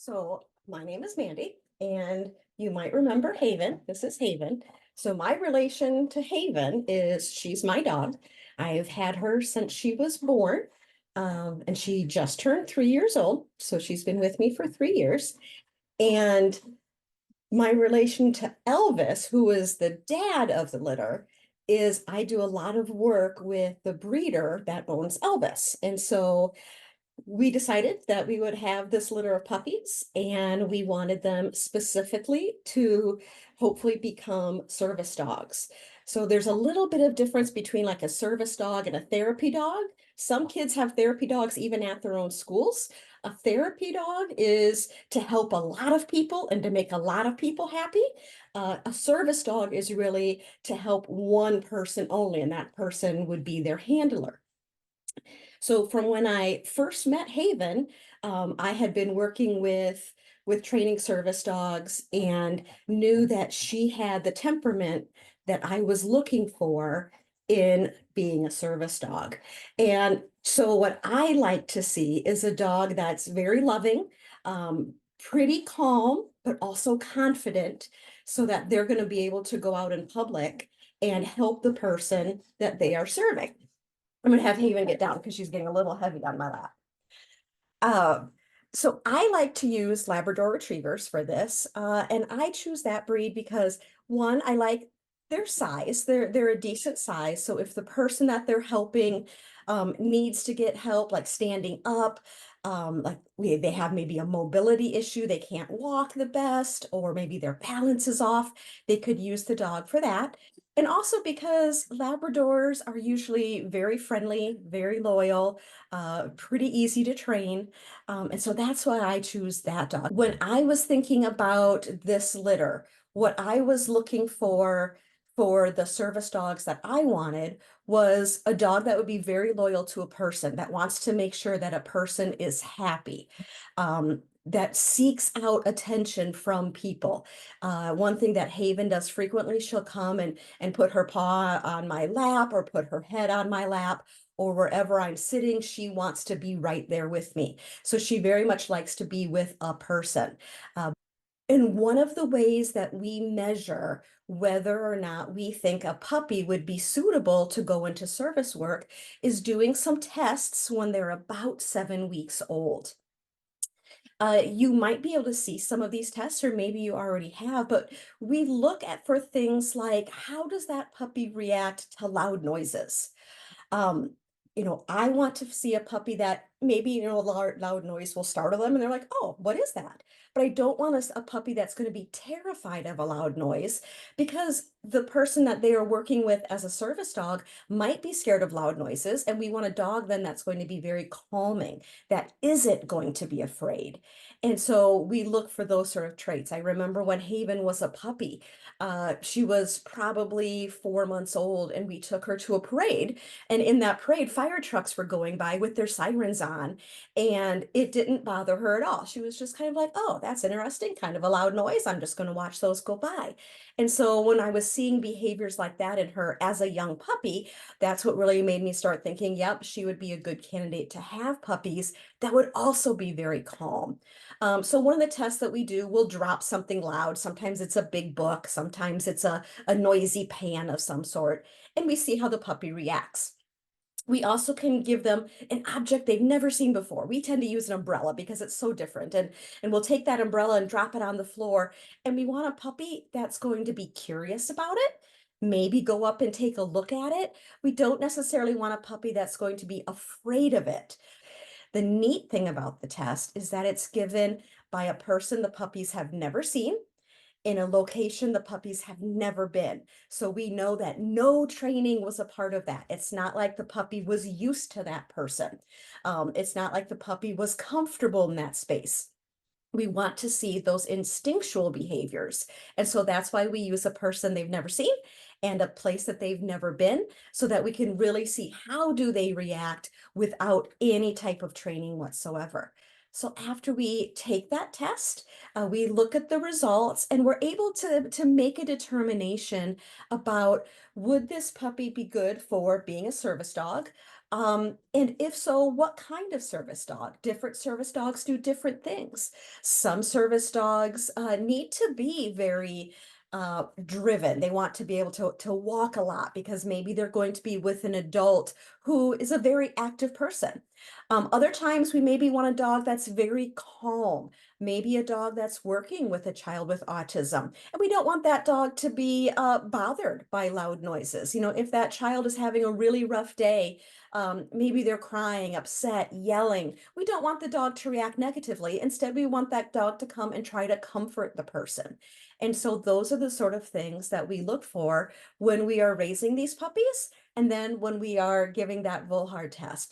So my name is Mandy, and you might remember Haven. This is Haven. So my relation to Haven is she's my dog. I've had her since she was born, and she just turned 3 years old. So she's been with me for 3 years. And my relation to Elvis, who is the dad of the litter, is I do a lot of work with the breeder that owns Elvis. And so we decided that we would have this litter of puppies and we wanted them specifically to hopefully become service dogs. So there's a little bit of difference between like a service dog and a therapy dog. Some kids have therapy dogs even at their own schools. A therapy dog is to help a lot of people and to make a lot of people happy. A service dog is really to help one person only, and that person would be their handler. So from when I first met Haven, I had been working with training service dogs and knew that she had the temperament that I was looking for in being a service dog. And so what I like to see is a dog that's very loving, pretty calm, but also confident, so that they're going to be able to go out in public and help the person that they are serving. I'm gonna have Haven get down because she's getting a little heavy on my lap. Um, so I like to use Labrador Retrievers for this, and I choose that breed because one, I like their size. They're a decent size. So if the person that they're helping needs to get help, like standing up, they have maybe a mobility issue, they can't walk the best, or maybe their balance is off, they could use the dog for that. And also because Labradors are usually very friendly, very loyal, pretty easy to train. And so that's why I choose that dog. When I was thinking about this litter, what I was looking for the service dogs that I wanted was a dog that would be very loyal to a person, that wants to make sure that a person is happy, that seeks out attention from people. One thing that Haven does frequently, she'll come and put her paw on my lap or put her head on my lap, or wherever I'm sitting, she wants to be right there with me. So she very much likes to be with a person. And one of the ways that we measure whether or not we think a puppy would be suitable to go into service work is doing some tests when they're about 7 weeks old. You might be able to see some of these tests, or maybe you already have, but we look at for things like how does that puppy react to loud noises? Um, I want to see a puppy that maybe, a loud noise will startle them and they're like, oh, what is that? But I don't want a puppy that's going to be terrified of a loud noise, because the person that they are working with as a service dog might be scared of loud noises. And we want a dog then that's going to be very calming, that isn't going to be afraid. And so we look for those sort of traits. I remember when Haven was a puppy, she was probably 4 months old, and we took her to a parade. And in that parade, fire trucks were going by with their sirens on, and it didn't bother her at all. She was just kind of like, oh, that's interesting, kind of a loud noise. I'm just going to watch those go by. And so when I was seeing behaviors like that in her as a young puppy, that's what really made me start thinking, yep, she would be a good candidate to have puppies that would also be very calm. So one of the tests that we do, we'll drop something loud. Sometimes it's a big book, sometimes it's a noisy pan of some sort, and we see how the puppy reacts. We also can give them an object they've never seen before. We tend to use an umbrella because it's so different. And we'll take that umbrella and drop it on the floor. And we want a puppy that's going to be curious about it, maybe go up and take a look at it. We don't necessarily want a puppy that's going to be afraid of it. The neat thing about the test is that it's given by a person the puppies have never seen, in a location the puppies have never been. So we know that no training was a part of that. It's not like the puppy was used to that person. It's not like the puppy was comfortable in that space. We want to see those instinctual behaviors. And so that's why we use a person they've never seen and a place that they've never been, so that we can really see how do they react without any type of training whatsoever. So after we take that test, we look at the results and we're able to make a determination about, would this puppy be good for being a service dog? And if so, what kind of service dog? Different service dogs do different things. Some service dogs need to be very driven. They want to be able to walk a lot because maybe they're going to be with an adult who is a very active person. Other times we maybe want a dog that's very calm, maybe a dog that's working with a child with autism. And we don't want that dog to be bothered by loud noises. You know, if that child is having a really rough day, maybe they're crying, upset, yelling. We don't want the dog to react negatively. Instead, we want that dog to come and try to comfort the person. And so those are the sort of things that we look for when we are raising these puppies and then when we are giving that Volhard test.